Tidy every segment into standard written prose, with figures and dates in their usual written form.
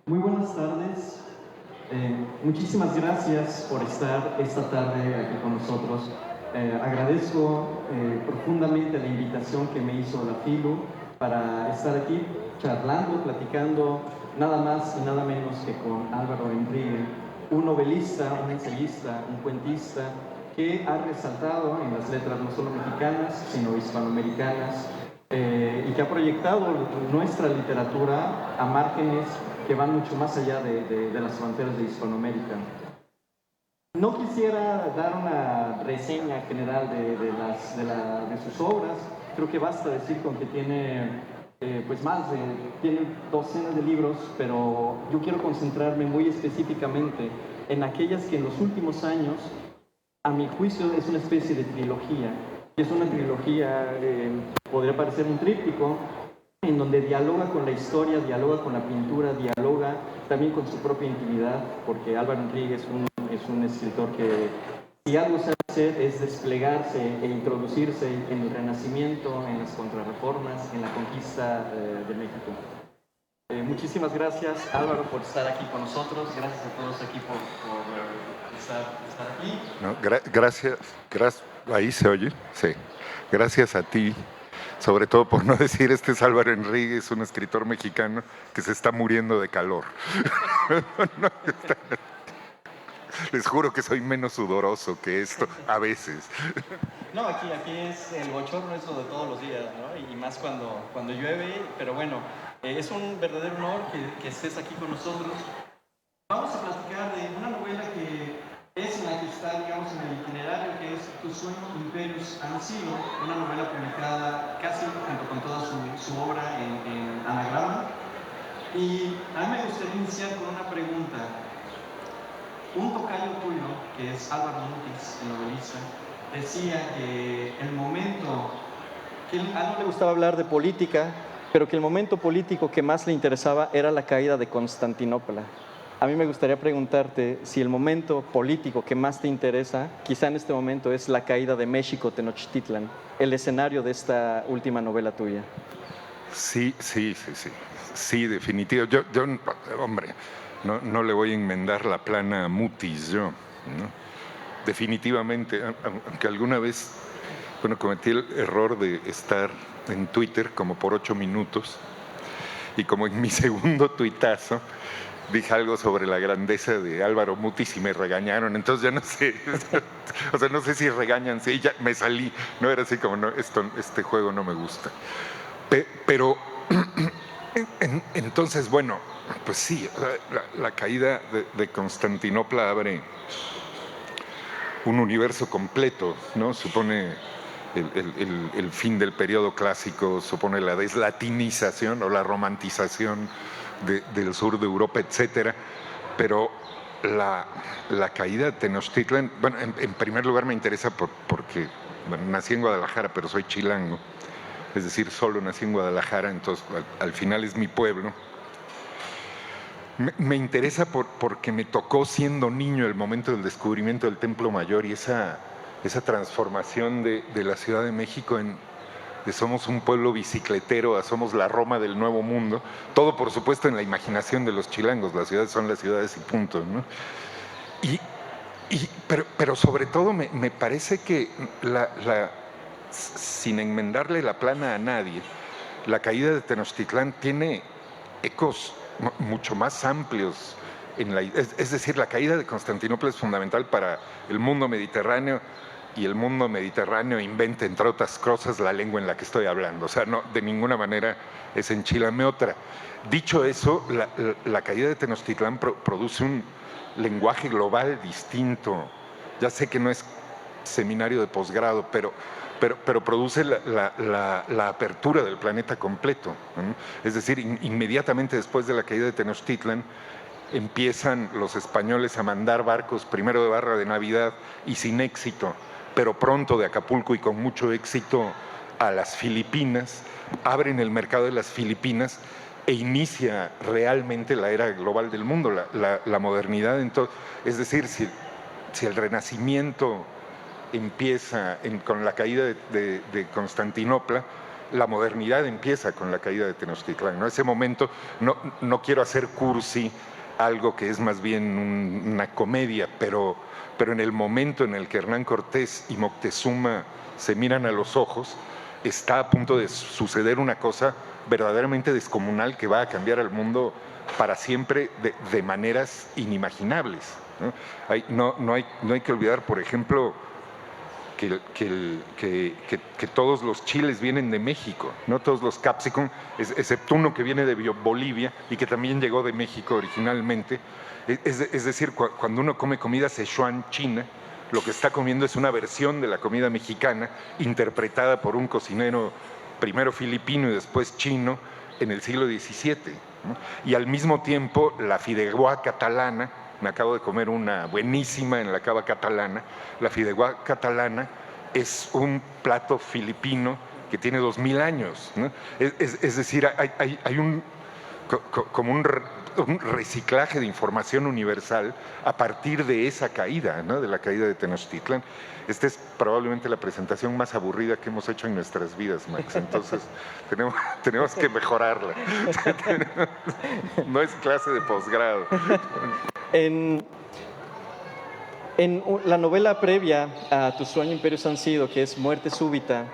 Muy buenas tardes. Muchísimas gracias por estar esta tarde aquí con nosotros. Agradezco profundamente la invitación que me hizo la FILU para estar aquí charlando, platicando, nada más y nada menos que con Álvaro Enrique, un novelista, un ensayista, un cuentista que ha resaltado en las letras no solo mexicanas, sino hispanoamericanas, y que ha proyectado nuestra literatura a márgenes que van mucho más allá de las fronteras de Hispanoamérica. No quisiera dar una reseña general de sus obras. Creo que basta decir con que tiene tiene docenas de libros, pero yo quiero concentrarme muy específicamente en aquellas que en los últimos años, a mi juicio, es una especie de trilogía. Es una trilogía, podría parecer un tríptico, en donde dialoga con la historia, dialoga con la pintura, dialoga también con su propia intimidad, porque Álvaro Enrique es un escritor que, si algo sabe hacer, es desplegarse e introducirse en el Renacimiento, en las contrarreformas, en la conquista de México. Muchísimas gracias, Álvaro, por estar aquí con nosotros. Gracias a todos aquí por estar aquí. No, gracias, ahí se oye, sí. Gracias a ti, sobre todo por no decir este es Álvaro Enríguez, un escritor mexicano que se está muriendo de calor. No, les juro que soy menos sudoroso que esto, a veces. No, aquí es el bochorno, es lo de todos los días, ¿no? Y más cuando llueve, pero bueno, es un verdadero honor que estés aquí con nosotros. Vamos a platicar de una novela que es la que está, digamos, en el itinerario, que es Tu sueño, Imperius Ancilo, una novela publicada casi junto con toda su obra en anagrama. Y a mí me gustaría iniciar con una pregunta. Un tocayo tuyo, que es Álvaro Mutis, el novelista, decía que el momento, que a él no le gustaba hablar de política, pero que el momento político que más le interesaba era la caída de Constantinopla. A mí me gustaría preguntarte si el momento político que más te interesa, quizá en este momento, es la caída de México Tenochtitlan, el escenario de esta última novela tuya. Sí, definitivo. Yo hombre, no le voy a enmendar la plana a Mutis, yo, ¿no? Definitivamente, aunque alguna vez, bueno, cometí el error de estar en Twitter como por 8 minutos y como en mi segundo tuitazo dije algo sobre la grandeza de Álvaro Mutis y me regañaron, entonces ya no sé, o sea, no sé si regañan, sí, ya me salí, no era así como, no, este juego no me gusta. Pero entonces, bueno, pues sí, la caída de Constantinopla abre un universo completo, ¿no? Supone el fin del periodo clásico, supone la deslatinización o la romantización del sur de Europa, etcétera. Pero la caída de Tenochtitlan, bueno, en primer lugar me interesa porque bueno, nací en Guadalajara, pero soy chilango. Es decir, solo nací en Guadalajara, entonces al final es mi pueblo. Me interesa porque me tocó siendo niño el momento del descubrimiento del Templo Mayor y esa transformación de la Ciudad de México de somos un pueblo bicicletero a somos la Roma del Nuevo Mundo. Todo, por supuesto, en la imaginación de los chilangos. Las ciudades son las ciudades y punto, ¿no? Pero sobre todo me parece que sin enmendarle la plana a nadie, la caída de Tenochtitlán tiene ecos mucho más amplios. Es decir, la caída de Constantinopla es fundamental para el mundo mediterráneo y el mundo mediterráneo inventa, entre otras cosas, la lengua en la que estoy hablando. O sea, no, de ninguna manera es enchilame otra. Dicho eso, la caída de Tenochtitlán produce un lenguaje global distinto. Ya sé que no es seminario de posgrado, pero produce la apertura del planeta completo, ¿no? Es decir, inmediatamente después de la caída de Tenochtitlan, empiezan los españoles a mandar barcos, primero de barra de Navidad y sin éxito, pero pronto de Acapulco y con mucho éxito a las Filipinas, abren el mercado de las Filipinas e inicia realmente la era global del mundo, la modernidad. Entonces, es decir, si el Renacimiento empieza con la caída de Constantinopla, la modernidad empieza con la caída de Tenochtitlán, ¿no? Ese momento, no quiero hacer cursi algo que es más bien una comedia, pero en el momento en el que Hernán Cortés y Moctezuma se miran a los ojos, está a punto de suceder una cosa verdaderamente descomunal que va a cambiar al mundo para siempre de maneras inimaginables, ¿no? No hay que olvidar, por ejemplo, que todos los chiles vienen de México, ¿no? Todos los capsicum, excepto uno que viene de Bolivia y que también llegó de México originalmente. Es decir, cuando uno come comida Sichuan china, lo que está comiendo es una versión de la comida mexicana interpretada por un cocinero primero filipino y después chino en el siglo XVII, ¿no? Y al mismo tiempo la fideuá catalana, me acabo de comer una buenísima en la cava catalana, la fideuá catalana es un plato filipino que tiene 2000 años, ¿no? Es decir, hay como un reciclaje de información universal a partir de esa caída, ¿no? De la caída de Tenochtitlán. Esta es probablemente la presentación más aburrida que hemos hecho en nuestras vidas, Max. Entonces, tenemos que mejorarla. No es clase de posgrado. En la novela previa a Tu sueño, Imperio Sancido, que es Muerte súbita,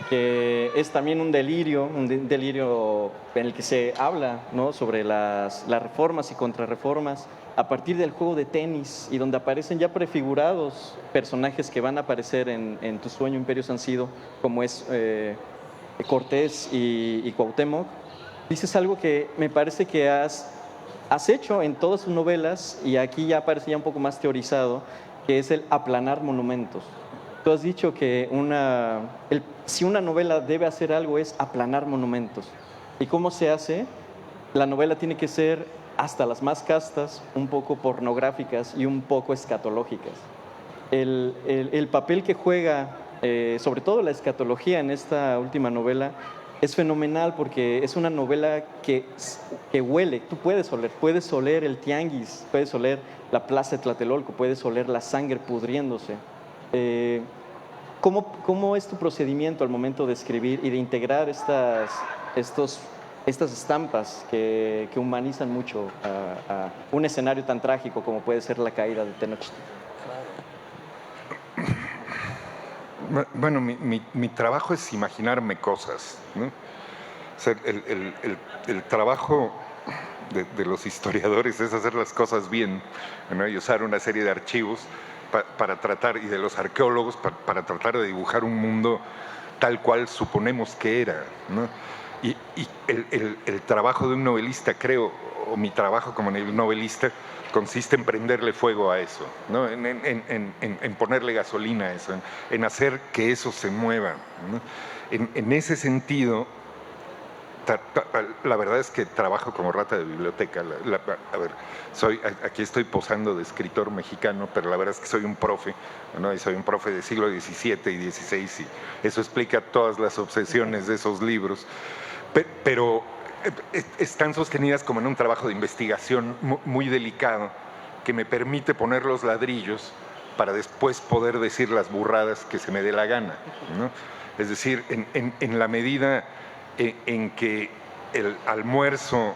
que es también un delirio en el que se habla, ¿no?, sobre las reformas y contrarreformas a partir del juego de tenis, y donde aparecen ya prefigurados personajes que van a aparecer en Tu sueño, Imperio Sancido, como es Cortés y Cuauhtémoc. Dices algo que me parece que has hecho en todas sus novelas, y aquí ya aparece ya un poco más teorizado, que es el aplanar monumentos. Tú has dicho que si una novela debe hacer algo es aplanar monumentos. ¿Y cómo se hace? La novela tiene que ser, hasta las más castas, un poco pornográficas y un poco escatológicas. El papel que juega, sobre todo la escatología en esta última novela, es fenomenal, porque es una novela que huele. Tú puedes oler el tianguis, puedes oler la plaza de Tlatelolco, puedes oler la sangre pudriéndose. ¿Cómo es tu procedimiento al momento de escribir y de integrar estas estampas que humanizan mucho a un escenario tan trágico como puede ser la caída de Tenochtitlán? Bueno, mi trabajo es imaginarme cosas, ¿no? O sea, el trabajo de los historiadores es hacer las cosas bien, ¿no? Y usar una serie de archivos para tratar, y de los arqueólogos para tratar de dibujar un mundo tal cual suponemos que era, ¿no? Y el trabajo de un novelista, creo, o mi trabajo como novelista, consiste en prenderle fuego a eso, ¿no? En ponerle gasolina a eso, en hacer que eso se mueva, ¿no? En ese sentido, la verdad es que trabajo como rata de biblioteca. A ver, aquí estoy posando de escritor mexicano, pero la verdad es que soy un profe, ¿no? Y soy un profe del siglo XVII y XVI, y eso explica todas las obsesiones de esos libros. Pero están sostenidas como en un trabajo de investigación muy delicado, que me permite poner los ladrillos para después poder decir las burradas que se me dé la gana, ¿no? Es decir, en la medida en que el almuerzo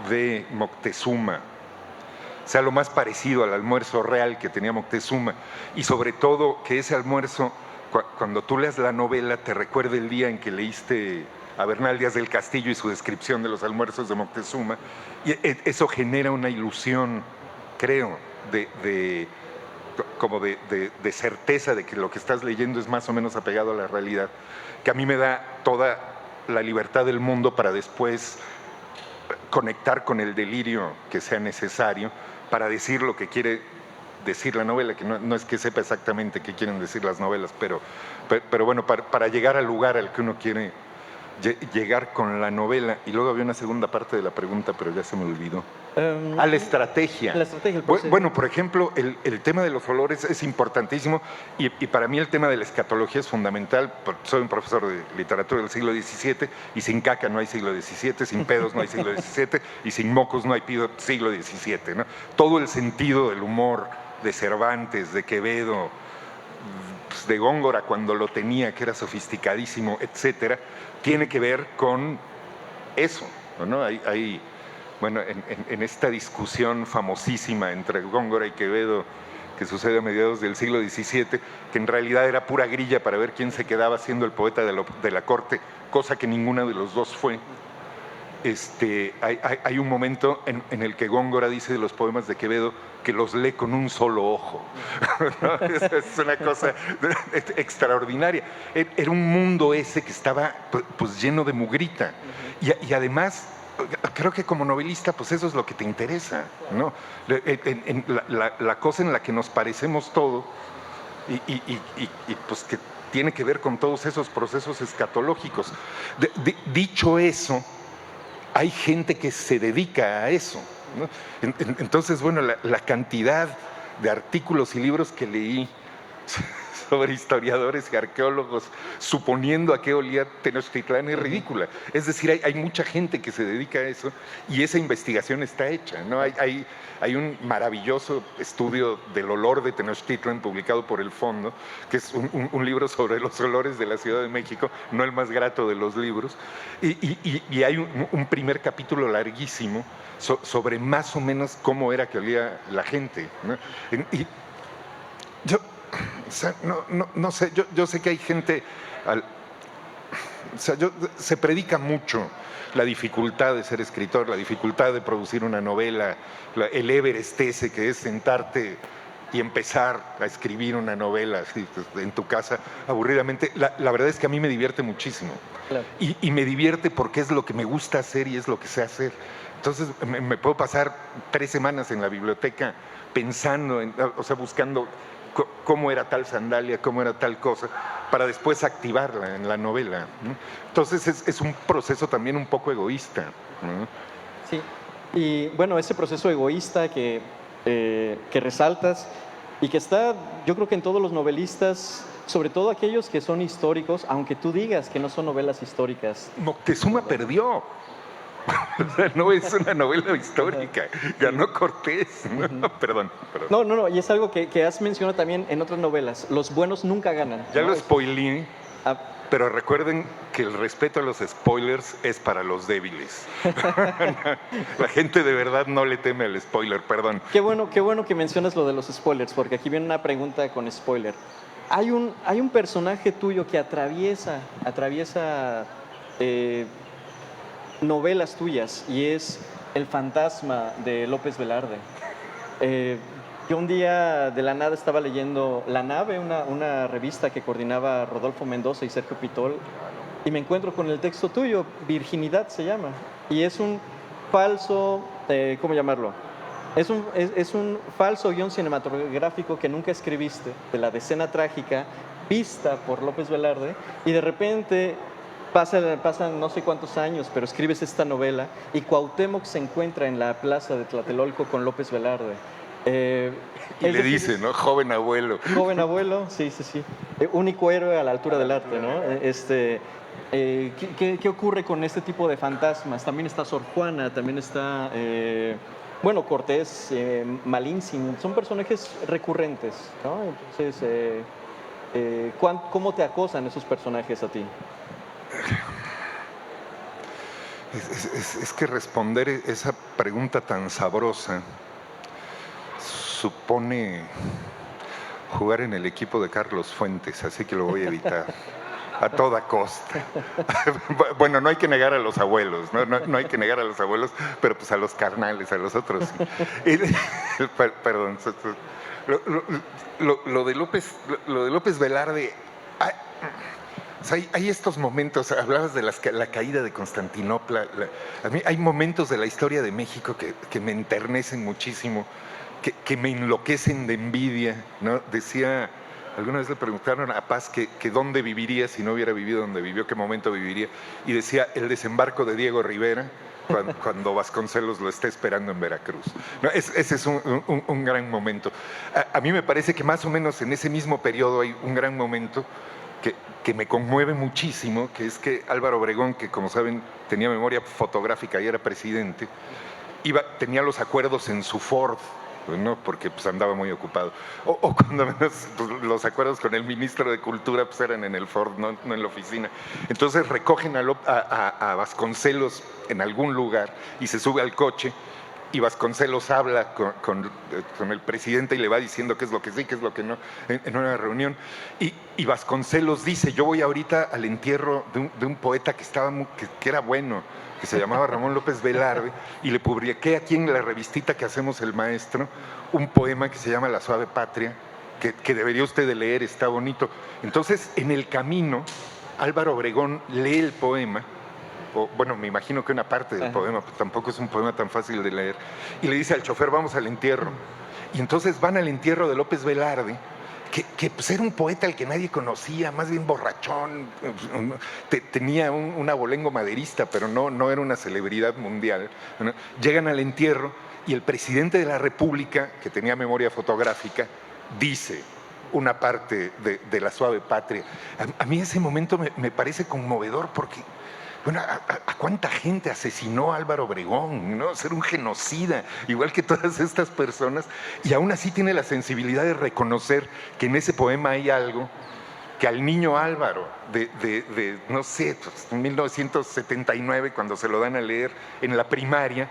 de Moctezuma sea lo más parecido al almuerzo real que tenía Moctezuma, y sobre todo que ese almuerzo, cuando tú leas la novela, te recuerde el día en que leíste a Bernal Díaz del Castillo y su descripción de los almuerzos de Moctezuma, y eso genera una ilusión, creo, de certeza de que lo que estás leyendo es más o menos apegado a la realidad, que a mí me da toda la libertad del mundo para después conectar con el delirio que sea necesario para decir lo que quiere decir la novela, que no es que sepa exactamente qué quieren decir las novelas, pero bueno, para llegar al lugar al que uno quiere llegar con la novela. Y luego había una segunda parte de la pregunta, pero ya se me olvidó. La estrategia. La estrategia. Bueno, por ejemplo, el tema de los olores es importantísimo, y para mí el tema de la escatología es fundamental. Soy un profesor de literatura del siglo XVII, y sin caca no hay siglo XVII, sin pedos no hay siglo XVII, y sin mocos no hay siglo XVII, ¿no? Todo el sentido del humor de Cervantes, de Quevedo, pues, de Góngora cuando lo tenía, que era sofisticadísimo, etcétera, tiene que ver con eso, ¿no? Bueno, en esta discusión famosísima entre Góngora y Quevedo, que sucede a mediados del siglo XVII, que en realidad era pura grilla para ver quién se quedaba siendo el poeta de la corte, cosa que ninguna de los dos fue. Hay un momento en el que Góngora dice de los poemas de Quevedo que los lee con un solo ojo. ¿No? Es una cosa extraordinaria. Era un mundo ese que estaba pues lleno de mugrita. Y además, creo que como novelista, pues eso es lo que te interesa, ¿no? La cosa en la que nos parecemos todo y pues que tiene que ver con todos esos procesos escatológicos. Dicho eso, hay gente que se dedica a eso, ¿no? Entonces, bueno, la cantidad de artículos y libros que leí sobre historiadores y arqueólogos suponiendo a qué olía Tenochtitlán es ridícula. Es decir, hay mucha gente que se dedica a eso y esa investigación está hecha, ¿no? Hay un maravilloso estudio del olor de Tenochtitlan publicado por el Fondo, que es un libro sobre los olores de la Ciudad de México, no el más grato de los libros, y hay un primer capítulo larguísimo sobre más o menos cómo era que olía la gente, ¿no? Y yo, o sea, no sé, yo sé que hay gente, o sea, se predica mucho la dificultad de ser escritor, la dificultad de producir una novela, el Everest ese que es sentarte y empezar a escribir una novela así, en tu casa aburridamente. La verdad es que a mí me divierte muchísimo. Claro. Y me divierte porque es lo que me gusta hacer y es lo que sé hacer. Entonces me puedo pasar 3 semanas en la biblioteca pensando, o sea, buscando cómo era tal sandalia, cómo era tal cosa, para después activarla en la novela, ¿no? Entonces es un proceso también un poco egoísta, ¿no? Sí, y bueno, ese proceso egoísta que resaltas y que está, yo creo que en todos los novelistas, sobre todo aquellos que son históricos, aunque tú digas que no son novelas históricas. Moctezuma perdió. O sea, no es una novela histórica, ganó Cortés, ¿no? Perdón. No, y es algo que has mencionado también en otras novelas, los buenos nunca ganan. Ya ¿no? lo spoilé, pero recuerden que el respeto a los spoilers es para los débiles. La gente de verdad no le teme al spoiler, perdón. Qué bueno que mencionas lo de los spoilers, porque aquí viene una pregunta con spoiler. Hay un personaje tuyo que atraviesa novelas tuyas y es el fantasma de López Velarde. Yo un día de la nada estaba leyendo La Nave, una revista que coordinaba Rodolfo Mendoza y Sergio Pitol, y me encuentro con el texto tuyo, Virginidad se llama, y es un falso, ¿cómo llamarlo? Es un falso guión cinematográfico que nunca escribiste, de la decena trágica, vista por López Velarde, y de repente pasan no sé cuántos años, pero escribes esta novela y Cuauhtémoc se encuentra en la plaza de Tlatelolco con López Velarde. Y le dice, ¿no? Joven abuelo. Joven abuelo, sí. Único héroe a la altura del arte, ¿no? ¿Qué ocurre con este tipo de fantasmas? También está Sor Juana, también está, bueno, Cortés, Malintzin, son personajes recurrentes, ¿no? Entonces, ¿cómo te acosan esos personajes a ti? Es que responder esa pregunta tan sabrosa supone jugar en el equipo de Carlos Fuentes, así que lo voy a evitar a toda costa. Bueno, no hay que negar a los abuelos, no hay que negar a los abuelos, pero pues a los carnales, a los otros sí. Perdón. Lo de López Velarde. O sea, hay estos momentos, hablabas de la caída de Constantinopla. A mí hay momentos de la historia de México que me enternecen muchísimo, que me enloquecen de envidia, ¿no? Decía, alguna vez le preguntaron a Paz que dónde viviría si no hubiera vivido donde vivió, qué momento viviría, y decía el desembarco de Diego Rivera cuando Vasconcelos lo está esperando en Veracruz. No, ese es un gran momento. A mí me parece que más o menos en ese mismo periodo hay un gran momento que me conmueve muchísimo, que es que Álvaro Obregón, que como saben tenía memoria fotográfica y era presidente, tenía los acuerdos en su Ford pues no, porque pues andaba muy ocupado. O cuando menos pues, los acuerdos con el ministro de Cultura pues eran en el Ford, no en la oficina. Entonces recogen a Vasconcelos en algún lugar y se sube al coche y Vasconcelos habla con el presidente y le va diciendo qué es lo que sí, qué es lo que no, en una reunión. Y Vasconcelos dice, yo voy ahorita al entierro de un poeta que era bueno, que se llamaba Ramón López Velarde, y le publiqué aquí en la revistita que hacemos El Maestro un poema que se llama La Suave Patria, que debería usted de leer, está bonito. Entonces, en el camino, Álvaro Obregón lee el poema, bueno, me imagino que una parte del poema, pues tampoco es un poema tan fácil de leer, y le dice al chofer, vamos al entierro. Y entonces van al entierro de López Velarde, que pues era un poeta al que nadie conocía, más bien borrachón, tenía un abolengo maderista, pero no era una celebridad mundial, ¿no? Llegan al entierro y el presidente de la República, que tenía memoria fotográfica, dice una parte de La Suave Patria. A mí ese momento me parece conmovedor porque... Bueno, ¿a cuánta gente asesinó Álvaro Obregón? ¿No? Ser un genocida, igual que todas estas personas, y aún así tiene la sensibilidad de reconocer que en ese poema hay algo que al niño Álvaro, no sé, pues, en 1979, cuando se lo dan a leer en la primaria,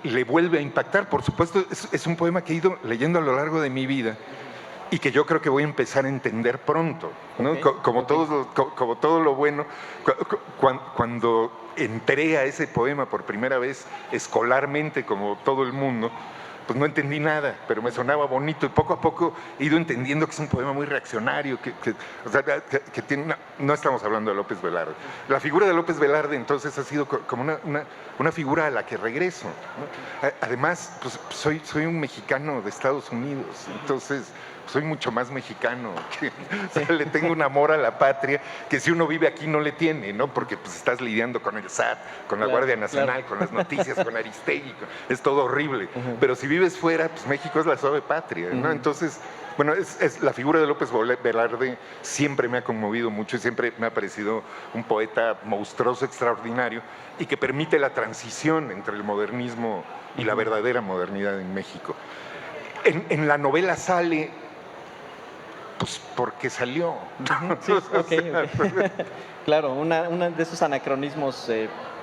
le vuelve a impactar. Por supuesto, es un poema que he ido leyendo a lo largo de mi vida, y que yo creo que voy a empezar a entender pronto, ¿no? Como todo lo bueno, cuando entré a ese poema por primera vez escolarmente, como todo el mundo, pues no entendí nada, pero me sonaba bonito y poco a poco he ido entendiendo que es un poema muy reaccionario, o sea, que tiene no estamos hablando de López Velarde. La figura de López Velarde entonces ha sido como una figura a la que regreso, ¿no? Además, pues soy un mexicano de Estados Unidos, entonces soy mucho más mexicano, o sea, le tengo un amor a la patria que si uno vive aquí no le tiene, ¿no? Porque pues estás lidiando con el SAT, con la Guardia Nacional, con las noticias, con Aristegui, es todo horrible. Pero si vives fuera, pues México es la suave patria, ¿no? Entonces, bueno, la figura de López Velarde siempre me ha conmovido mucho y siempre me ha parecido un poeta monstruoso, extraordinario, y que permite la transición entre el modernismo y la verdadera modernidad en México. En la novela sale... Pues porque salió. Sí, okay. Claro, una de esos anacronismos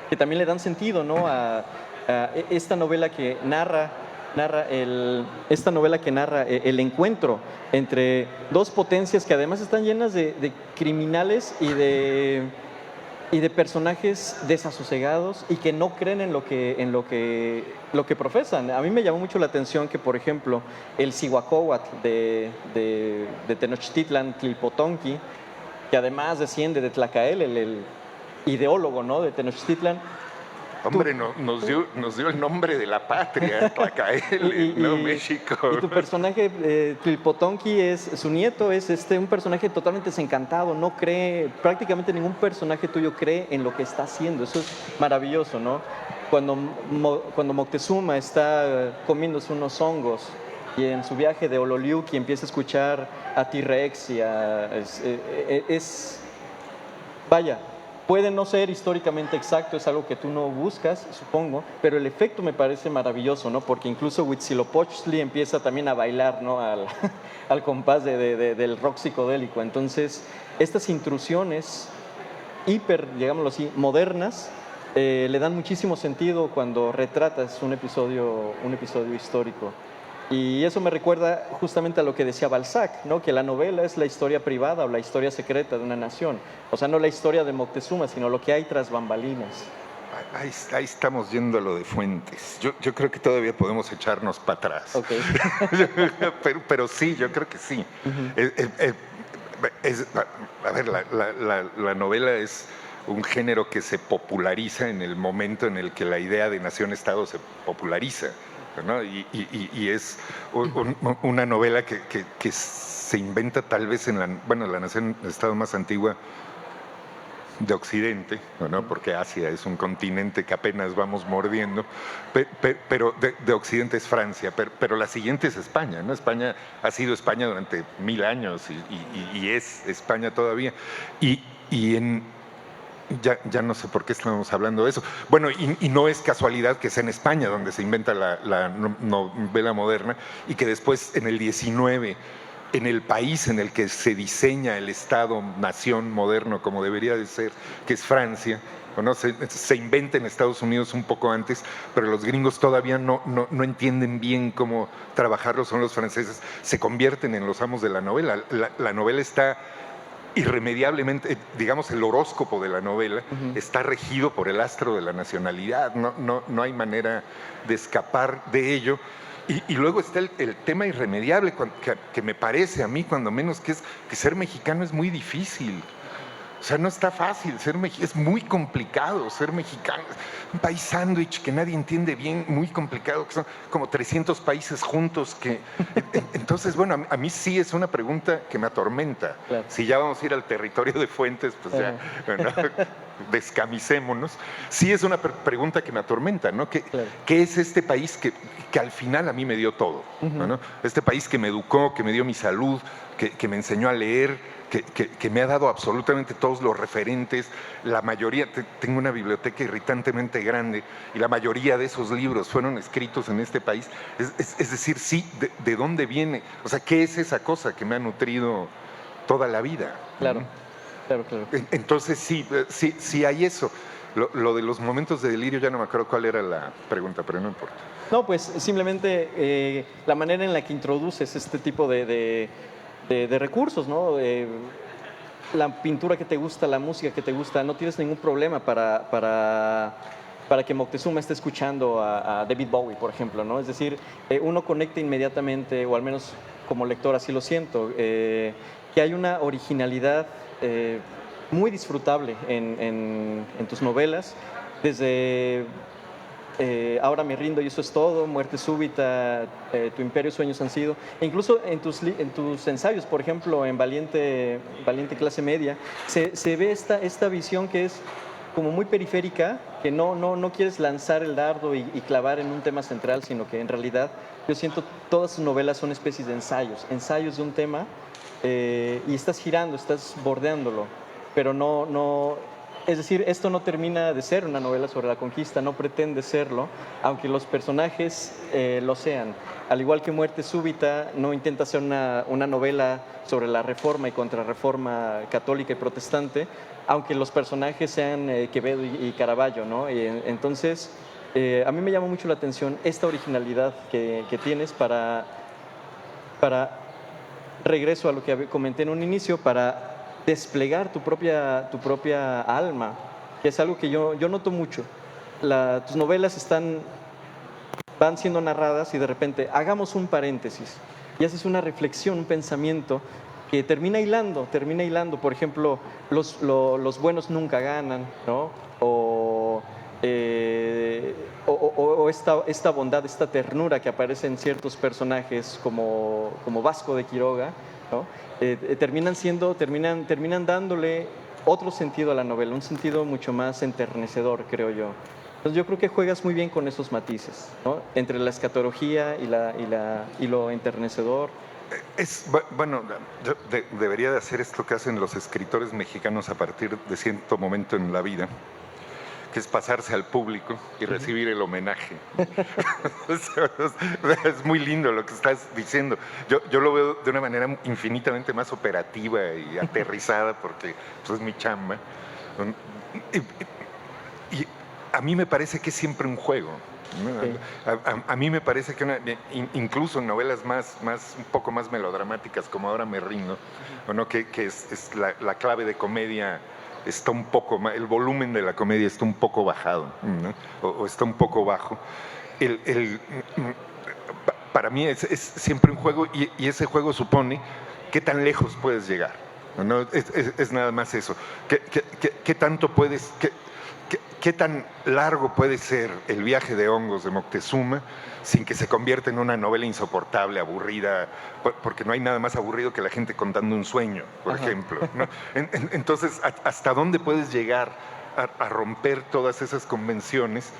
que también le dan sentido, ¿no? a esta novela que narra el encuentro entre dos potencias que además están llenas de criminales y de personajes desasosegados y que no creen en lo que profesan. A mí me llamó mucho la atención que, por ejemplo, el Cihuacóatl de Tenochtitlan, Tlilpotonki, que además desciende de Tlacael, el ideólogo, ¿no?, de Tenochtitlan. Hombre, nos dio el nombre de la patria, Tlacael, ¿no? México. Y tu personaje, Tlilpotonki, su nieto es un personaje totalmente desencantado, no cree, prácticamente ningún personaje tuyo cree en lo que está haciendo. Eso es maravilloso, ¿no? Cuando Moctezuma está comiéndose unos hongos y en su viaje de Ololiuqui empieza a escuchar a T-Rex y vaya, puede no ser históricamente exacto, es algo que tú no buscas, supongo, pero el efecto me parece maravilloso, ¿no? Porque incluso Huitzilopochtli empieza también a bailar, ¿no? al compás del rock psicodélico. Entonces, estas intrusiones digámoslo así, modernas, le dan muchísimo sentido cuando retratas un episodio histórico. Y eso me recuerda justamente a lo que decía Balzac, ¿no? Que la novela es la historia privada o la historia secreta de una nación. O sea, no la historia de Moctezuma, sino lo que hay tras bambalinas. Ahí estamos yendo a lo de Fuentes. Yo creo que todavía podemos echarnos para atrás. Okay. pero sí, yo creo que sí. A ver, la novela es un género que se populariza en el momento en el que la idea de nación-estado se populariza, ¿no? Y es una novela que se inventa tal vez en la nación-estado más antigua de Occidente, ¿no? Porque Asia es un continente que apenas vamos mordiendo, pero de Occidente es Francia, pero la siguiente es España, ¿no? España ha sido España durante 1000 años y es España todavía. Y Ya no sé por qué estamos hablando de eso. Bueno, y no es casualidad que sea en España donde se inventa la novela moderna y que después en el 19, en el país en el que se diseña el Estado-nación moderno como debería de ser, que es Francia, o no, se inventa en Estados Unidos un poco antes, pero los gringos todavía no entienden bien cómo trabajarlo, son los franceses, se convierten en los amos de la novela. La novela está irremediablemente, digamos, el horóscopo de la novela está regido por el astro de la nacionalidad, no hay manera de escapar de ello. Y luego está el tema irremediable, que me parece a mí, cuando menos, que es que ser mexicano es muy difícil. O sea, no está fácil ser mexicano, es muy complicado ser mexicano. Un país sándwich que nadie entiende bien, muy complicado, que son como 300 países juntos. Entonces, bueno, a mí sí es una pregunta que me atormenta. Claro. Si ya vamos a ir al territorio de Fuentes, pues ya, bueno, descamisémonos. Sí es una pregunta que me atormenta, ¿no? Claro. ¿Qué es este país que al final a mí me dio todo? ¿no? Este país que me educó, que me dio mi salud, que me enseñó a leer, que me ha dado absolutamente todos los referentes, la mayoría, tengo una biblioteca irritantemente grande y la mayoría de esos libros fueron escritos en este país. Es decir, sí, ¿de dónde viene? O sea, ¿qué es esa cosa que me ha nutrido toda la vida? Claro, claro. Entonces sí hay eso. Lo de los momentos de delirio, ya no me acuerdo cuál era la pregunta, pero no importa. No, pues simplemente la manera en la que introduces este tipo de recursos, ¿no? La pintura que te gusta, la música que te gusta, no tienes ningún problema para que Moctezuma esté escuchando a David Bowie, por ejemplo, ¿no? Es decir, uno conecta inmediatamente, o al menos como lector así lo siento, que hay una originalidad muy disfrutable en tus novelas, desde Ahora me rindo y eso es todo, Muerte súbita, Tu imperio sueños han sido, e incluso en tus ensayos, por ejemplo, en Valiente clase media, se ve esta visión que es como muy periférica, que no quieres lanzar el dardo y clavar en un tema central, sino que en realidad yo siento todas sus novelas son especies de ensayos de un tema, y estás girando, estás bordeándolo, pero es decir, esto no termina de ser una novela sobre la conquista, no pretende serlo, aunque los personajes lo sean. Al igual que Muerte súbita, no intenta ser una novela sobre la reforma y contrarreforma católica y protestante, aunque los personajes sean Quevedo y Caravaggio, ¿no? Entonces, a mí me llama mucho la atención esta originalidad que tienes para regreso a lo que comenté en un inicio, para desplegar tu propia alma, que es algo que yo noto mucho. Tus novelas van siendo narradas y de repente hagamos un paréntesis y haces una reflexión, un pensamiento que termina hilando. Por ejemplo, los buenos nunca ganan, ¿no? O esta bondad, esta ternura que aparece en ciertos personajes como Vasco de Quiroga, ¿no? Terminan dándole otro sentido a la novela, un sentido mucho más enternecedor, creo yo. Entonces yo creo que juegas muy bien con esos matices, ¿no? Entre la escatología y lo enternecedor. Bueno, yo debería de hacer esto que hacen los escritores mexicanos a partir de cierto momento en la vida, que es pasarse al público y recibir el homenaje. Es muy lindo lo que estás diciendo. Yo lo veo de una manera infinitamente más operativa y aterrizada, porque pues, es mi chamba. Y a mí me parece que es siempre un juego. Sí. A mí me parece que incluso en novelas un poco más melodramáticas, como Ahora me rindo, ¿o no? que es la clave de comedia, está un poco más, el volumen de la comedia está un poco bajado, ¿no? o está un poco bajo. Para mí es siempre un juego, y ese juego supone qué tan lejos puedes llegar, ¿no? Es nada más eso. ¿Qué tanto puedes, qué tan largo puede ser el viaje de hongos de Moctezuma sin que se convierta en una novela insoportable, aburrida, porque no hay nada más aburrido que la gente contando un sueño, por ejemplo, ¿no? Entonces, ¿hasta dónde puedes llegar a romper todas esas convenciones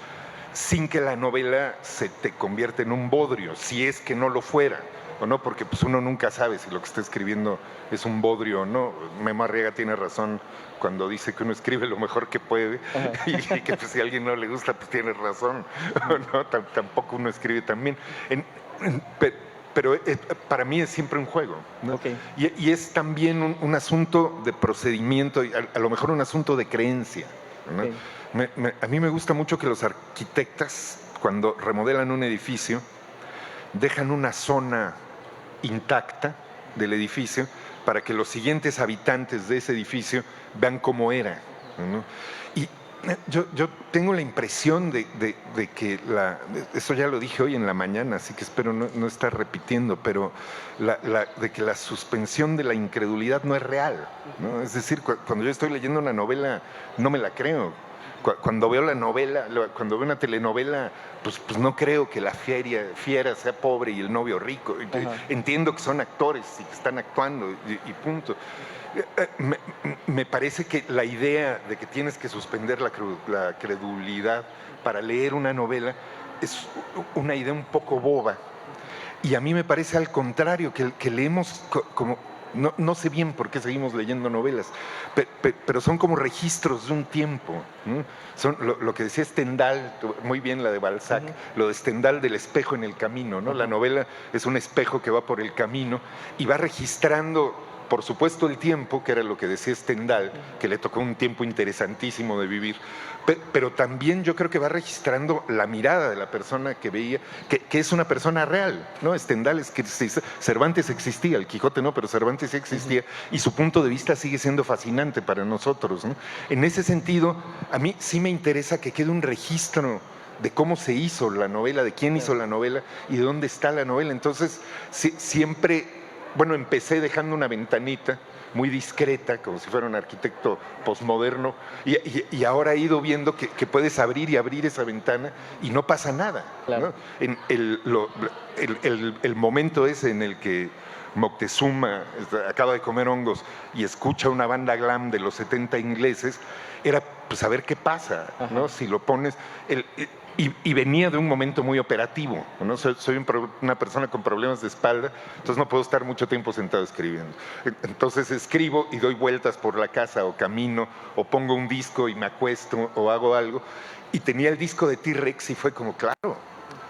sin que la novela se te convierta en un bodrio, si es que no lo fuera? o no, porque pues uno nunca sabe si lo que está escribiendo es un bodrio o no. Memo Arriaga tiene razón cuando dice que uno escribe lo mejor que puede y que pues, si a alguien no le gusta, pues tiene razón, ¿no? Tampoco uno escribe tan bien. Pero para mí es siempre un juego, ¿no? Okay. Y es también un asunto de procedimiento, y a lo mejor un asunto de creencia, ¿no? Okay. A mí me gusta mucho que los arquitectas, cuando remodelan un edificio, dejan una zona intacta del edificio para que los siguientes habitantes de ese edificio vean cómo era, ¿no? Y yo tengo la impresión de que eso ya lo dije hoy en la mañana, así que espero no estar repitiendo, pero de que la suspensión de la incredulidad no es real, ¿no? Es decir, cuando yo estoy leyendo una novela, no me la creo. Cuando veo la novela, cuando veo una telenovela, pues no creo que la fiera sea pobre y el novio rico. Entiendo que son actores y que están actuando y punto. Me parece que la idea de que tienes que suspender la credulidad para leer una novela es una idea un poco boba. Y a mí me parece al contrario, que leemos como... No sé bien por qué seguimos leyendo novelas, pero son como registros de un tiempo, ¿no? Son lo que decía Stendhal, muy bien la de Balzac, lo de Stendhal del espejo en el camino, ¿no? La novela es un espejo que va por el camino y va registrando, por supuesto, el tiempo, que era lo que decía Stendhal, que le tocó un tiempo interesantísimo de vivir, pero también yo creo que va registrando la mirada de la persona que veía, que es una persona real, ¿no? Stendhal es que Cervantes existía, el Quijote no, pero Cervantes sí existía, y su punto de vista sigue siendo fascinante para nosotros, ¿no? En ese sentido, a mí sí me interesa que quede un registro de cómo se hizo la novela, de quién hizo la novela y de dónde está la novela. Entonces, siempre, bueno, empecé dejando una ventanita muy discreta, como si fuera un arquitecto posmoderno, y ahora he ido viendo que puedes abrir y abrir esa ventana y no pasa nada, claro, ¿no? El momento ese en el que Moctezuma acaba de comer hongos y escucha una banda glam de los 70 ingleses, era pues a ver qué pasa, ¿no? Si lo pones... Y venía de un momento muy operativo, ¿no? Soy una persona con problemas de espalda, entonces no puedo estar mucho tiempo sentado escribiendo. Entonces escribo y doy vueltas por la casa o camino o pongo un disco y me acuesto o hago algo. Y tenía el disco de T-Rex y fue como, claro,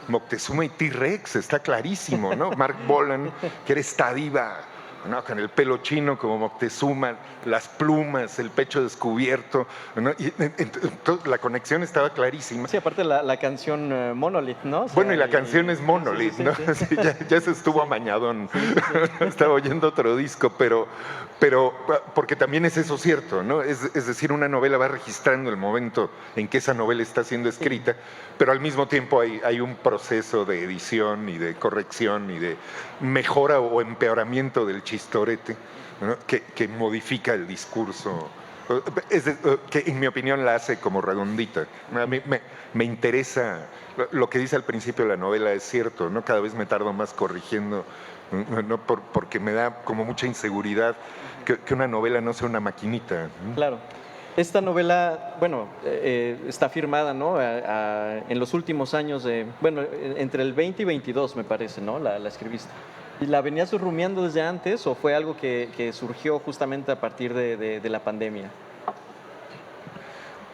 Moctezuma y T-Rex, está clarísimo, ¿no? Mark Bolan, que era esta diva, ¿no? Con el pelo chino como Moctezuma, las plumas, el pecho descubierto, ¿no? Y entonces, la conexión estaba clarísima. Sí, aparte la canción Monolith, ¿no? O sea, bueno, y la canción es Monolith, sí, ¿no? Sí. Sí, ya se estuvo amañadón. Estaba oyendo otro disco, pero porque también es eso cierto, ¿no? Es decir, una novela va registrando el momento en que esa novela está siendo escrita, pero al mismo tiempo hay un proceso de edición y de corrección y de mejora o empeoramiento del chistorete, ¿no? que modifica el discurso, que en mi opinión la hace como redondita. A mí me interesa, lo que dice al principio de la novela es cierto, ¿no? Cada vez me tardo más corrigiendo, ¿no? Porque me da como mucha inseguridad que una novela no sea una maquinita. Claro. Esta novela, bueno, está firmada, ¿no? En los últimos años, bueno, entre el 20 y 22 me parece, ¿no? La escribiste. ¿Y la venías rumiando desde antes o fue algo que surgió justamente a partir de la pandemia?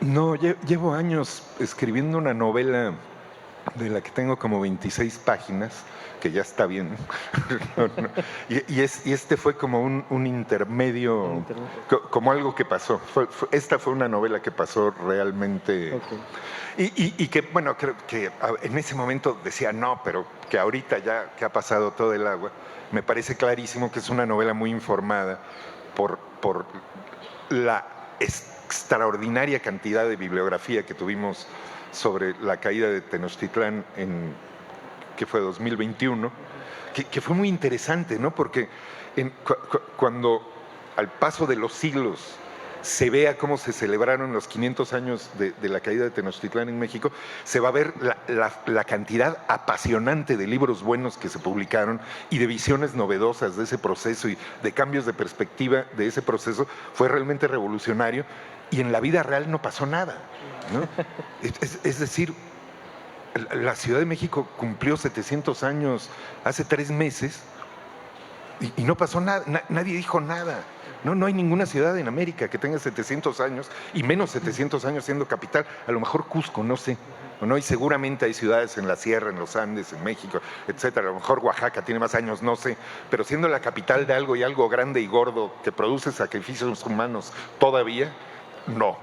No, llevo años escribiendo una novela de la que tengo como 26 páginas, que ya está bien. No. Y este fue como un intermedio, como algo que pasó. Esta fue una novela que pasó realmente. Okay. Y que, bueno, creo que en ese momento decía no, pero que ahorita ya que ha pasado todo el agua, me parece clarísimo que es una novela muy informada por la extraordinaria cantidad de bibliografía que tuvimos sobre la caída de Tenochtitlán que fue 2021, que fue muy interesante, ¿no? Porque cuando al paso de los siglos se vea cómo se celebraron los 500 años de la caída de Tenochtitlán en México, se va a ver la cantidad apasionante de libros buenos que se publicaron y de visiones novedosas de ese proceso y de cambios de perspectiva de ese proceso. Fue realmente revolucionario y en la vida real no pasó nada, ¿no? Es decir, la Ciudad de México cumplió 700 años hace 3 meses y no pasó nada, nadie dijo nada. No hay ninguna ciudad en América que tenga 700 años y menos 700 años siendo capital. A lo mejor Cusco, no sé. ¿No? Y seguramente hay ciudades en la sierra, en los Andes, en México, etcétera. A lo mejor Oaxaca tiene más años, no sé. Pero siendo la capital de algo y algo grande y gordo que produce sacrificios humanos todavía, no.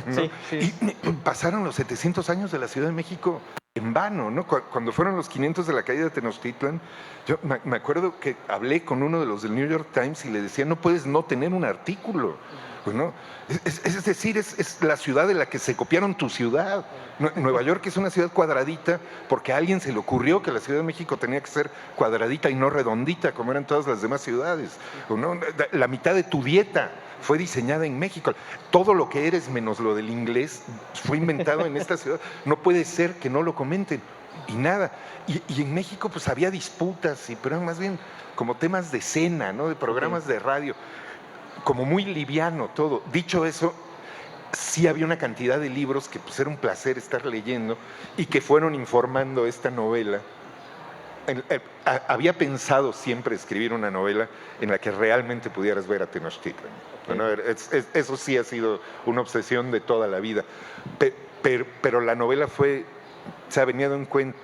¿No? Sí, sí. Y pasaron los 700 años de la Ciudad de México en vano, ¿no? Cuando fueron los 500 de la caída de Tenochtitlan, yo me acuerdo que hablé con uno de los del New York Times y le decía, no puedes no tener un artículo. Pues no, es decir, es la ciudad de la que se copiaron tu ciudad. Nueva York es una ciudad cuadradita porque a alguien se le ocurrió que la Ciudad de México tenía que ser cuadradita y no redondita como eran todas las demás ciudades. ¿No? La mitad de tu dieta fue diseñada en México. Todo lo que eres menos lo del inglés fue inventado en esta ciudad. No puede ser que no lo comenten. Y nada. Y en México pues había disputas, pero más bien como temas de cena, ¿no? De programas de radio. Como muy liviano todo. Dicho eso, sí había una cantidad de libros que pues era un placer estar leyendo y que fueron informando esta novela. Había pensado siempre escribir una novela en la que realmente pudieras ver a Tenochtitlan. Okay. ¿No? Eso sí ha sido una obsesión de toda la vida. Pero la novela venía de un cuento.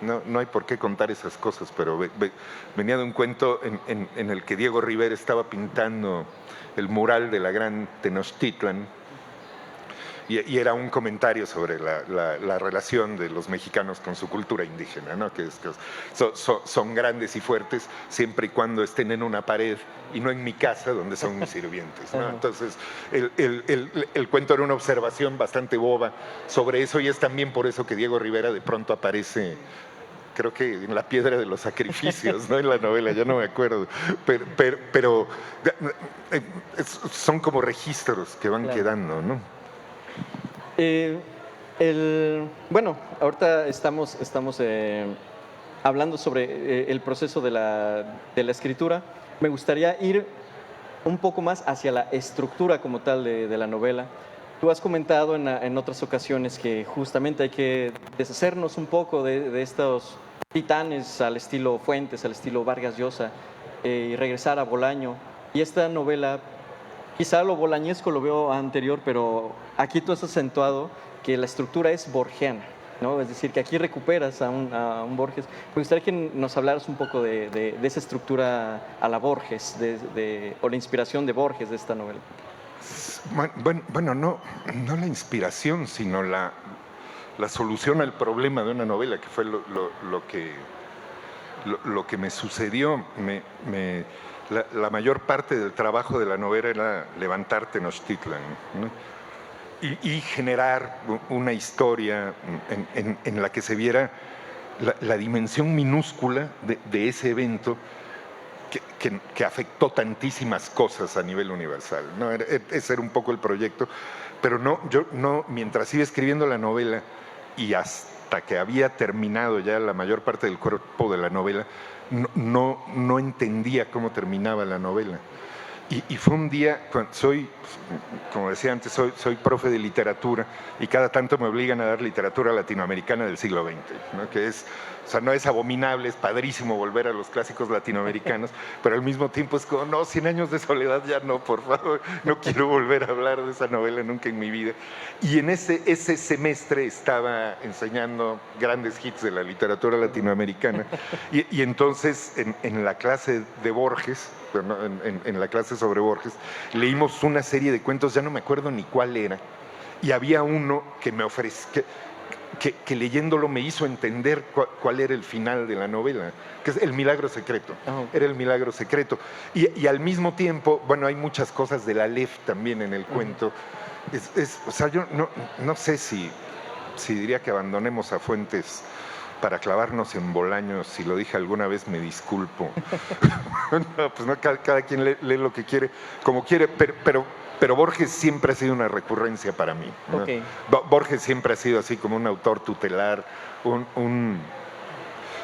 No hay por qué contar esas cosas, pero venía de un cuento en el que Diego Rivera estaba pintando el mural de la gran Tenochtitlan y era un comentario sobre la relación de los mexicanos con su cultura indígena, ¿no? Que son grandes y fuertes siempre y cuando estén en una pared y no en mi casa donde son mis sirvientes, ¿no? Entonces el cuento era una observación bastante boba sobre eso y es también por eso que Diego Rivera de pronto aparece, creo que en la piedra de los sacrificios, ¿no? En la novela, ya no me acuerdo. Pero son como registros que van quedando, ¿no? Bueno, ahorita estamos hablando sobre el proceso de la escritura. Me gustaría ir un poco más hacia la estructura como tal de la novela. Tú has comentado en otras ocasiones que justamente hay que deshacernos un poco de estos titanes al estilo Fuentes, al estilo Vargas Llosa, y regresar a Bolaño. Y esta novela, quizá lo bolañesco lo veo anterior, pero aquí tú has acentuado que la estructura es borgiana, ¿no? Es decir, que aquí recuperas a un Borges. Me gustaría que nos hablaras un poco de esa estructura a la Borges, o la inspiración de Borges de esta novela. Bueno, no la inspiración, sino la solución al problema de una novela, que fue lo que me sucedió. La mayor parte del trabajo de la novela era levantar Tenochtitlan, ¿no? y generar una historia en la que se viera la dimensión minúscula de ese evento que afectó tantísimas cosas a nivel universal, ¿no? Ese era un poco el proyecto, pero yo mientras iba escribiendo la novela y hasta que había terminado ya la mayor parte del cuerpo de la novela, no entendía cómo terminaba la novela. Y fue un día, como decía antes, soy profe de literatura y cada tanto me obligan a dar literatura latinoamericana del siglo XX, ¿no? Que no es abominable, es padrísimo volver a los clásicos latinoamericanos, pero al mismo tiempo es como, no, 100 años de soledad ya no, por favor, no quiero volver a hablar de esa novela nunca en mi vida. Y en ese semestre estaba enseñando grandes hits de la literatura latinoamericana y entonces en la clase de Borges, en la clase sobre Borges, leímos una serie de cuentos, ya no me acuerdo ni cuál era, y había uno que me ofreció, que leyéndolo me hizo entender cuál era el final de la novela, que es El Milagro Secreto. Okay. Era El Milagro Secreto. Y al mismo tiempo, bueno, hay muchas cosas de la Aleph también en el cuento. O sea, yo no sé si diría que abandonemos a Fuentes para clavarnos en Bolaños. Si lo dije alguna vez, me disculpo. Cada quien lee lo que quiere, como quiere, pero Borges siempre ha sido una recurrencia para mí, ¿no? Okay. Borges siempre ha sido así como un autor tutelar, o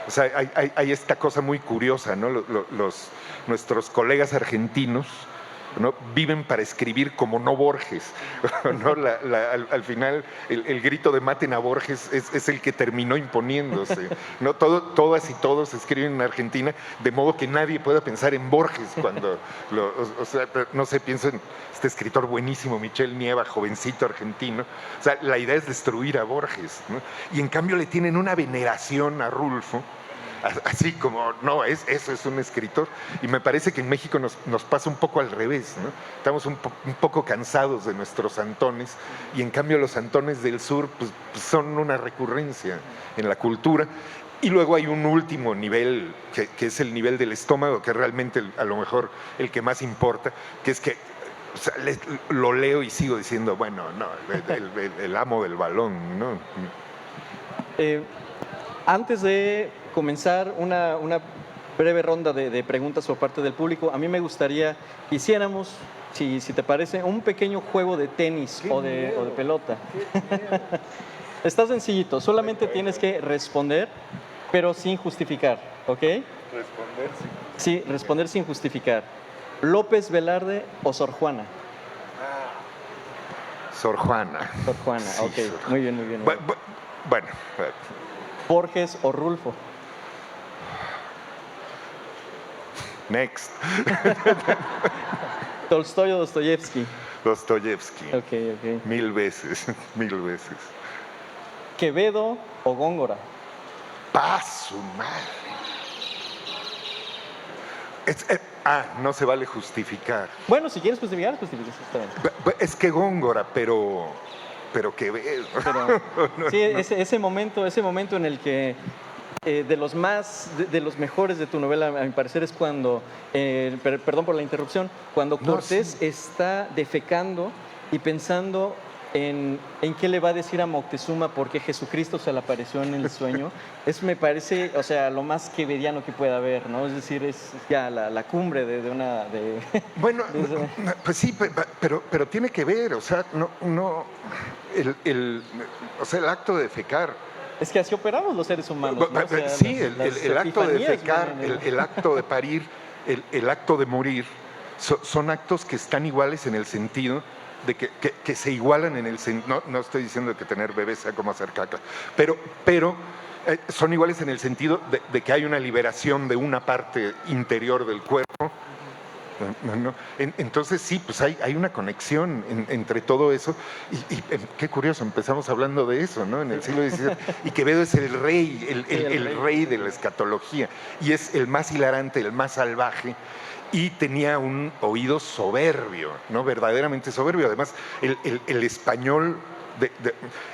sea, hay esta cosa muy curiosa, ¿no? Nuestros colegas argentinos ¿no? Viven para escribir como no Borges, ¿no? Al final el grito de maten a Borges es el que terminó imponiéndose, ¿no? Todas y todos escriben en Argentina, de modo que nadie pueda pensar en Borges cuando, o sea, no sé, pienso en este escritor buenísimo, Michel Nieva, jovencito argentino. O sea, la idea es destruir a Borges, ¿no? Y en cambio le tienen una veneración a Rulfo, así como, no, eso es un escritor. Y me parece que en México nos pasa un poco al revés, ¿no? Estamos un poco cansados de nuestros Antones, y en cambio los Antones del sur pues son una recurrencia en la cultura. Y luego hay un último nivel, que es el nivel del estómago, que es realmente a lo mejor el que más importa, que es que, o sea, lo leo y sigo diciendo, bueno, no, el amo del balón, ¿no? Antes de comenzar una breve ronda de preguntas por parte del público, a mí me gustaría que hiciéramos, si te parece, un pequeño juego de tenis o de pelota. Está sencillito, solamente tienes que responder, pero sin justificar, ¿ok? Responder, sí. Sí, responder sin justificar. ¿López Velarde o Sor Juana? Sor Juana. Sor Juana, Sí, ok, Sor- muy bien, muy bien. Bueno, ¿Borges o Rulfo? next. ¿Tolstoy o Dostoyevsky? Dostoyevsky. Ok. 1000 veces, 1000 veces. ¿Quevedo o Góngora? ¡Paso, madre! No se vale justificar. Bueno, si quieres justificar, justificas, está bien. Es que Góngora, pero Quevedo. Pero, sí, ese momento en el que de los mejores de tu novela, a mi parecer, es cuando, perdón por la interrupción, cuando No, Cortés sí. está defecando y pensando en qué le va a decir a Moctezuma porque Jesucristo se le apareció en el sueño. Eso me parece, o sea, lo más quevediano que pueda haber, ¿no? Es decir, es ya la cumbre de una... Bueno, de esa- pues sí, pero tiene que ver, o sea, no, o sea, el acto de defecar. Es que así operamos los seres humanos, ¿no? O sea, Sí, las el acto de epifanías defecar, vienen el acto de parir, el acto de morir, son actos que están iguales en el sentido de que se igualan en el sentido, no estoy diciendo que tener bebés sea como hacer caca, pero son iguales en el sentido de que hay una liberación de una parte interior del cuerpo. ¿No? Entonces sí, pues hay una conexión entre todo eso y qué curioso, empezamos hablando de eso, ¿no? En el siglo XVII, y Quevedo es el rey, el rey de la escatología, y es el más hilarante, el más salvaje, y tenía un oído soberbio, ¿no? Verdaderamente soberbio. Además, el español,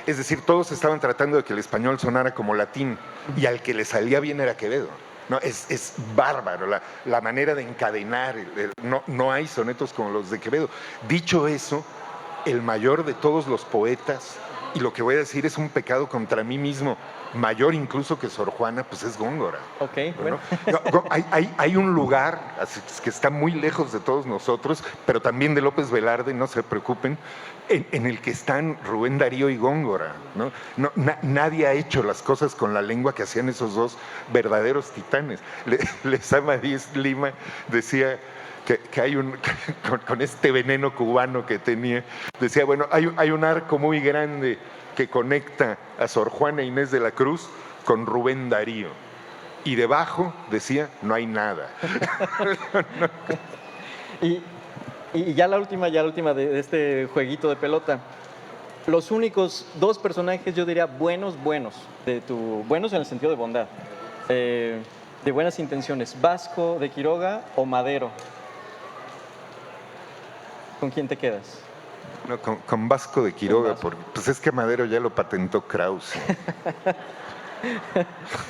es decir, todos estaban tratando de que el español sonara como latín, y al que le salía bien era Quevedo. No, es bárbaro la manera de encadenar. No hay sonetos como los de Quevedo. Dicho eso, el mayor de todos los poetas, y lo que voy a decir es un pecado contra mí mismo, mayor incluso que Sor Juana, pues es Góngora. Ok, bueno. Hay un lugar que está muy lejos de todos nosotros, pero también de López Velarde, no se preocupen, en el que están Rubén Darío y Góngora, ¿no? Nadie ha hecho las cosas con la lengua que hacían esos dos verdaderos titanes. Lezama Díez Lima decía que hay con este veneno cubano que tenía, decía, bueno, hay un arco muy grande que conecta a Sor Juana Inés de la Cruz con Rubén Darío. Y debajo, decía, no hay nada. Y ya la última de este jueguito de pelota. Los únicos dos personajes, yo diría, buenos, buenos en el sentido de bondad, de buenas intenciones, Vasco de Quiroga o Madero. ¿Con quién te quedas? No, con Vasco de Quiroga, Vasco. pues es que Madero ya lo patentó Krause.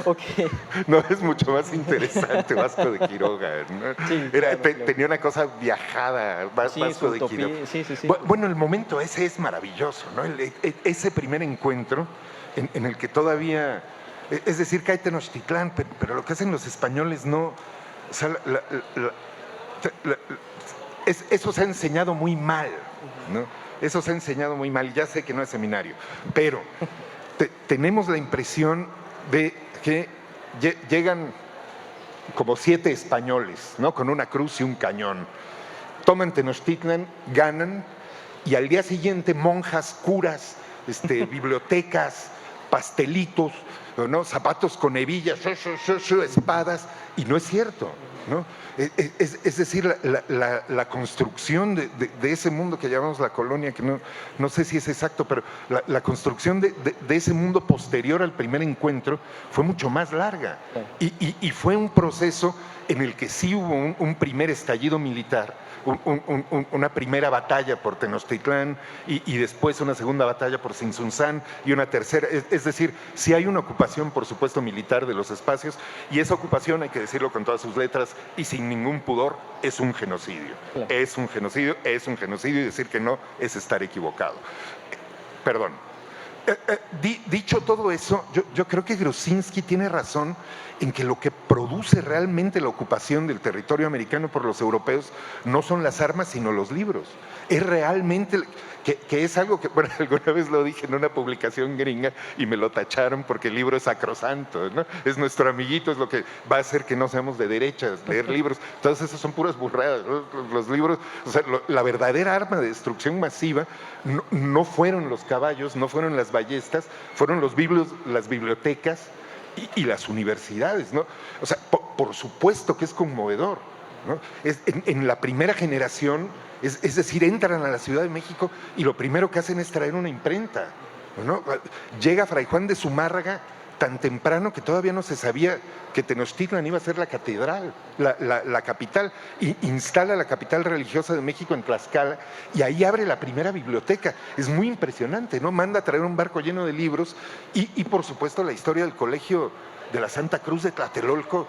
Ok. No, es mucho más interesante Vasco de Quiroga, ¿no? Sí, Claro. claro. Tenía una cosa viajada, Sí, Vasco su de utopía, Quiroga. sí. Bueno, el momento ese es maravilloso, ¿no? Ese primer encuentro en el que todavía, es decir, cae Tenochtitlán, pero lo que hacen los españoles no, o sea, eso se ha enseñado muy mal, ¿no? Eso se ha enseñado muy mal, ya sé que no es seminario, pero tenemos la impresión de que llegan como 7 españoles, ¿no? Con una cruz y un cañón, toman Tenochtitlan, ganan, y al día siguiente monjas, curas, bibliotecas, pastelitos, ¿no? Zapatos con hebillas, espadas, y no es cierto, ¿no? Es decir, la construcción de ese mundo que llamamos la colonia, que no sé si es exacto, pero la construcción de ese mundo posterior al primer encuentro fue mucho más larga, y fue un proceso en el que sí hubo un primer estallido militar, una primera batalla por Tenochtitlán y después una segunda batalla por Tzintzuntzán y una tercera. Es decir, sí hay una ocupación, por supuesto, militar de los espacios, y esa ocupación, hay que decirlo con todas sus letras y sin ningún pudor, es un genocidio. Claro. Es un genocidio, y decir que no es estar equivocado. Perdón. Dicho todo eso, yo creo que Gruzinski tiene razón en que lo que produce realmente la ocupación del territorio americano por los europeos no son las armas, sino los libros. Es realmente, que es algo que, bueno, alguna vez lo dije en una publicación gringa y me lo tacharon porque el libro es sacrosanto, ¿no? Es nuestro amiguito, es lo que va a hacer que no seamos de derechas, leer libros. Todas esas son puras burradas, ¿no? Los libros, o sea, la verdadera arma de destrucción masiva no fueron los caballos, no fueron las ballestas, fueron las bibliotecas y las universidades, ¿no? O sea, por supuesto que es conmovedor, ¿no? En la primera generación, es decir, entran a la Ciudad de México y lo primero que hacen es traer una imprenta, ¿no? Llega Fray Juan de Zumárraga tan temprano que todavía no se sabía que Tenochtitlan iba a ser la catedral, la capital, y instala la capital religiosa de México en Tlaxcala, y ahí abre la primera biblioteca. Es muy impresionante, ¿no? Manda a traer un barco lleno de libros, y por supuesto la historia del colegio de la Santa Cruz de Tlatelolco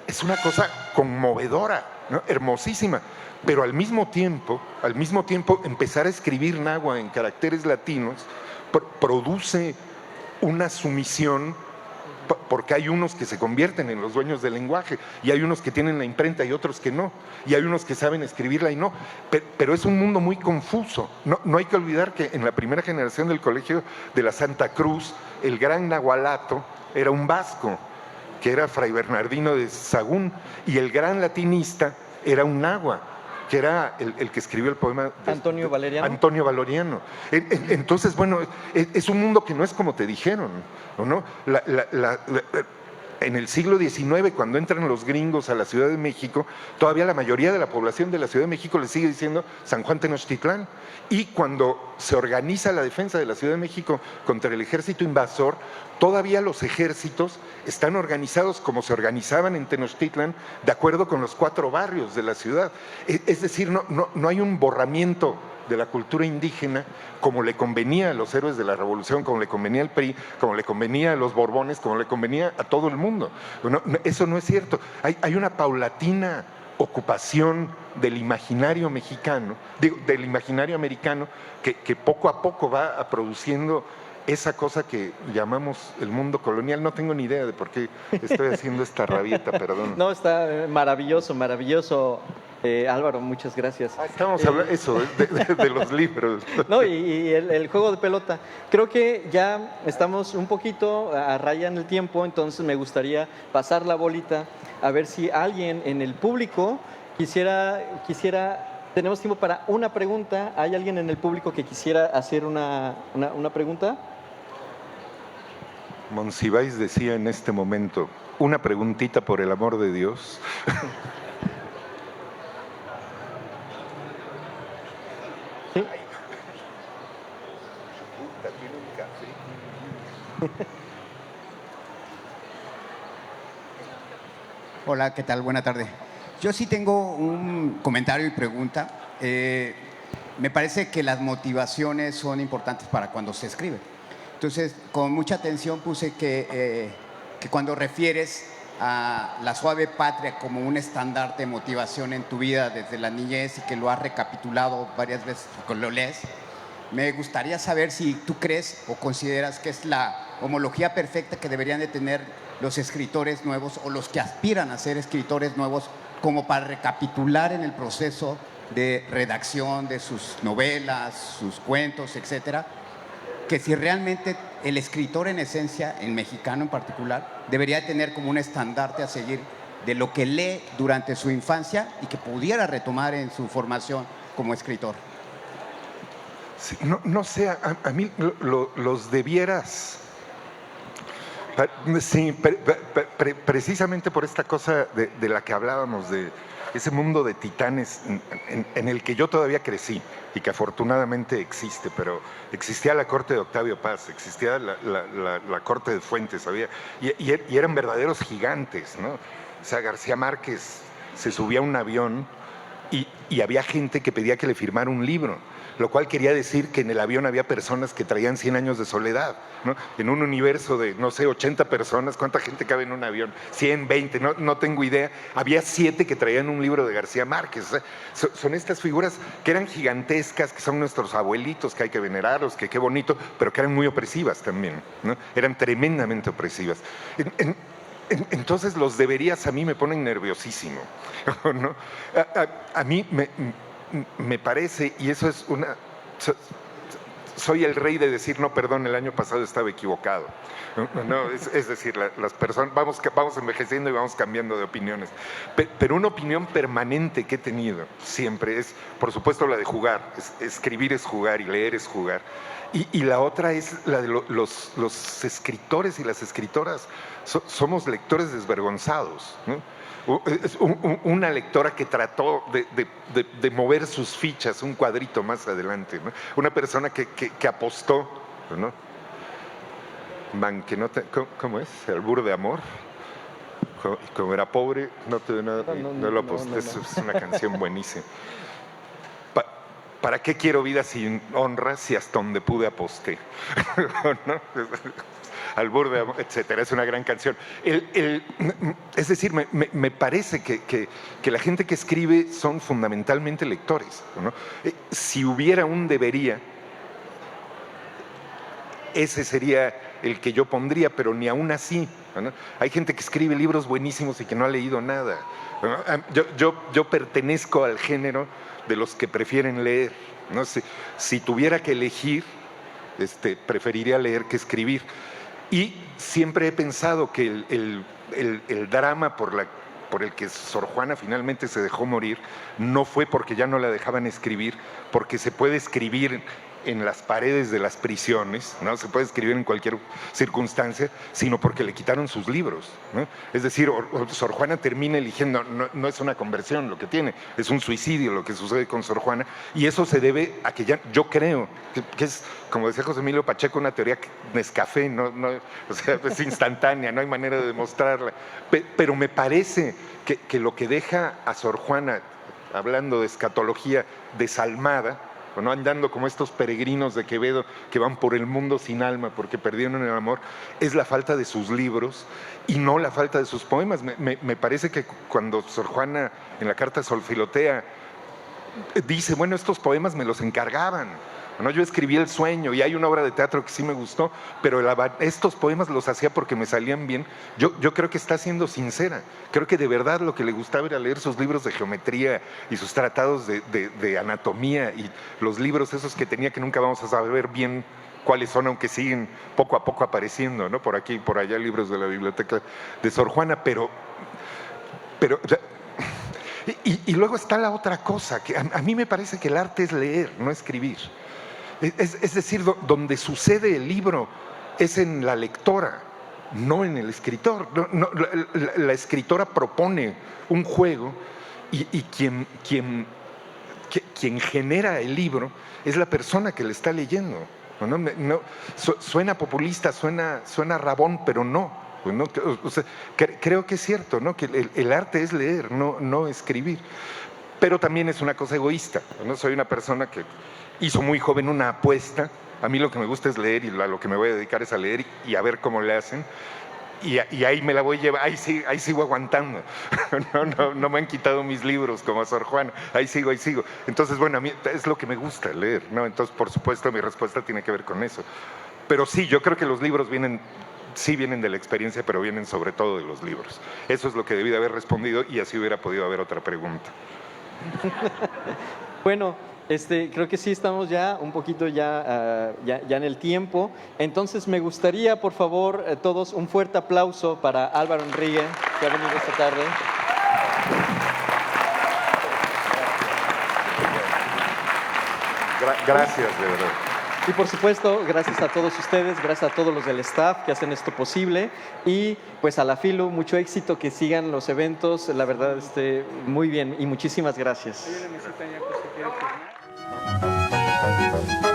es una cosa conmovedora, ¿no? Hermosísima, pero al mismo tiempo empezar a escribir náhuatl en caracteres latinos produce una sumisión, porque hay unos que se convierten en los dueños del lenguaje, y hay unos que tienen la imprenta y otros que no, y hay unos que saben escribirla y no, pero es un mundo muy confuso. No hay que olvidar que en la primera generación del colegio de la Santa Cruz, el gran nahualato era un vasco, que era Fray Bernardino de Sahagún, y el gran latinista era un náhuatl, que era el que escribió el poema Antonio Valeriano. Antonio Valeriano. Entonces, bueno, es un mundo que no es como te dijeron, ¿no? En el siglo XIX, cuando entran los gringos a la Ciudad de México, todavía la mayoría de la población de la Ciudad de México le sigue diciendo San Juan Tenochtitlán. Y cuando se organiza la defensa de la Ciudad de México contra el ejército invasor, todavía los ejércitos están organizados como se organizaban en Tenochtitlan, de acuerdo con los 4 barrios de la ciudad. Es decir, no hay un borramiento de la cultura indígena como le convenía a los héroes de la Revolución, como le convenía al PRI, como le convenía a los Borbones, como le convenía a todo el mundo. Eso no es cierto. Hay una paulatina ocupación del imaginario mexicano, del imaginario americano, que poco a poco va produciendo esa cosa que llamamos el mundo colonial. No tengo ni idea de por qué estoy haciendo esta rabieta, perdón. No, está maravilloso, maravilloso. Álvaro, muchas gracias. Estamos hablando eso, de los libros. No, y el juego de pelota. Creo que ya estamos un poquito a raya en el tiempo, entonces me gustaría pasar la bolita a ver si alguien en el público quisiera. Tenemos tiempo para una pregunta. ¿Hay alguien en el público que quisiera hacer una pregunta? Monsiváis decía en este momento, una preguntita por el amor de Dios. ¿Sí? Hola, ¿qué tal? Buena tarde. Yo sí tengo un comentario y pregunta. Me parece que las motivaciones son importantes para cuando se escribe. Entonces, con mucha atención puse que cuando refieres a la suave patria como un estandarte de motivación en tu vida desde la niñez y que lo has recapitulado varias veces cuando lo lees, me gustaría saber si tú crees o consideras que es la homología perfecta que deberían de tener los escritores nuevos o los que aspiran a ser escritores nuevos como para recapitular en el proceso de redacción de sus novelas, sus cuentos, etcétera, que si realmente el escritor en esencia, el mexicano en particular, debería tener como un estandarte a seguir de lo que lee durante su infancia y que pudiera retomar en su formación como escritor? Sí, no sé, a mí los debieras. Sí, precisamente por esta cosa de la que hablábamos, de ese mundo de titanes en el que yo todavía crecí y que afortunadamente existe, pero existía la corte de Octavio Paz, existía la corte de Fuentes, había, y eran verdaderos gigantes, ¿no? O sea, García Márquez se subía a un avión y había gente que pedía que le firmara un libro, lo cual quería decir que en el avión había personas que traían 100 años de soledad, ¿no? En un universo de, no sé, 80 personas, ¿cuánta gente cabe en un avión? 100, 20, no tengo idea. Había 7 que traían un libro de García Márquez. O sea, son estas figuras que eran gigantescas, que son nuestros abuelitos, que hay que venerarlos, que qué bonito, pero que eran muy opresivas también, ¿no? Eran tremendamente opresivas. Entonces los deberías a mí me ponen nerviosísimo, ¿no? A mí me parece, y eso es una... Soy el rey de decir, no, perdón, el año pasado estaba equivocado. No, es decir, las personas, vamos envejeciendo y vamos cambiando de opiniones. Pero una opinión permanente que he tenido siempre es, por supuesto, la de jugar. Escribir es jugar y leer es jugar. Y la otra es la de los escritores y las escritoras. Somos lectores desvergonzados, ¿no? Una lectora que trató de mover sus fichas un cuadrito más adelante, ¿no? Una persona que apostó, ¿no? ¿Cómo es? Albur de amor. Como era pobre, no te doy nada, no lo aposté. Es una canción buenísima. ¿Para qué quiero vida sin honra si hasta donde pude aposté? ¿No? Al borde, etcétera, es una gran canción. Es decir, me parece que la gente que escribe son fundamentalmente lectores, ¿no? Si hubiera un debería, ese sería el que yo pondría, pero ni aún así, ¿no? Hay gente que escribe libros buenísimos y que no ha leído nada, ¿no? Yo pertenezco al género de los que prefieren leer, ¿no? Si tuviera que elegir, preferiría leer que escribir. Y siempre he pensado que el drama por el que Sor Juana finalmente se dejó morir no fue porque ya no la dejaban escribir, porque se puede escribir en las paredes de las prisiones, ¿no? Se puede escribir en cualquier circunstancia, sino porque le quitaron sus libros, ¿no? Es decir, Sor Juana termina eligiendo, no es una conversión lo que tiene, es un suicidio lo que sucede con Sor Juana, y eso se debe a que ya, yo creo, que es, como decía José Emilio Pacheco, una teoría Nescafé, o sea, es instantánea, no hay manera de demostrarla, pero me parece que lo que deja a Sor Juana, hablando de escatología, desalmada, ¿no? Andando como estos peregrinos de Quevedo que van por el mundo sin alma porque perdieron el amor, es la falta de sus libros y no la falta de sus poemas. Me parece que cuando Sor Juana en la carta Solfilotea dice, bueno, estos poemas me los encargaban, ¿no? Yo escribí El sueño y hay una obra de teatro que sí me gustó, pero estos poemas los hacía porque me salían bien. Yo creo que está siendo sincera. Creo que de verdad lo que le gustaba era leer sus libros de geometría y sus tratados de anatomía y los libros esos que tenía que nunca vamos a saber bien cuáles son, aunque siguen poco a poco apareciendo, ¿no? Por aquí y por allá libros de la biblioteca de Sor Juana, pero y luego está la otra cosa, que a mí me parece que el arte es leer, no escribir. Es decir, donde sucede el libro es en la lectora, no en el escritor. La escritora propone un juego y quien genera el libro es la persona que le está leyendo. Suena populista, suena rabón, pero no. O sea, creo que es cierto, ¿no? Que el arte es leer, no escribir. Pero también es una cosa egoísta, ¿no? Soy una persona que hizo muy joven una apuesta. A mí lo que me gusta es leer y a lo que me voy a dedicar es a leer y a ver cómo le hacen. Y ahí me la voy a llevar, ahí sigo aguantando. No me han quitado mis libros como a Sor Juana, ahí sigo. Entonces, bueno, a mí es lo que me gusta leer, ¿no? Entonces, por supuesto, mi respuesta tiene que ver con eso. Pero sí, yo creo que los libros vienen de la experiencia, pero vienen sobre todo de los libros. Eso es lo que debí de haber respondido y así hubiera podido haber otra pregunta. Bueno, creo que sí estamos ya un poquito ya en el tiempo. Entonces me gustaría, por favor, todos un fuerte aplauso para Álvaro Enrique. que ha venido esta tarde. Gracias, de verdad. Y por supuesto, gracias a todos ustedes, gracias a todos los del staff que hacen esto posible y pues a la Filu, mucho éxito, que sigan los eventos, la verdad, muy bien y muchísimas gracias. Hay una mesita ya, pues, si quiere firmar.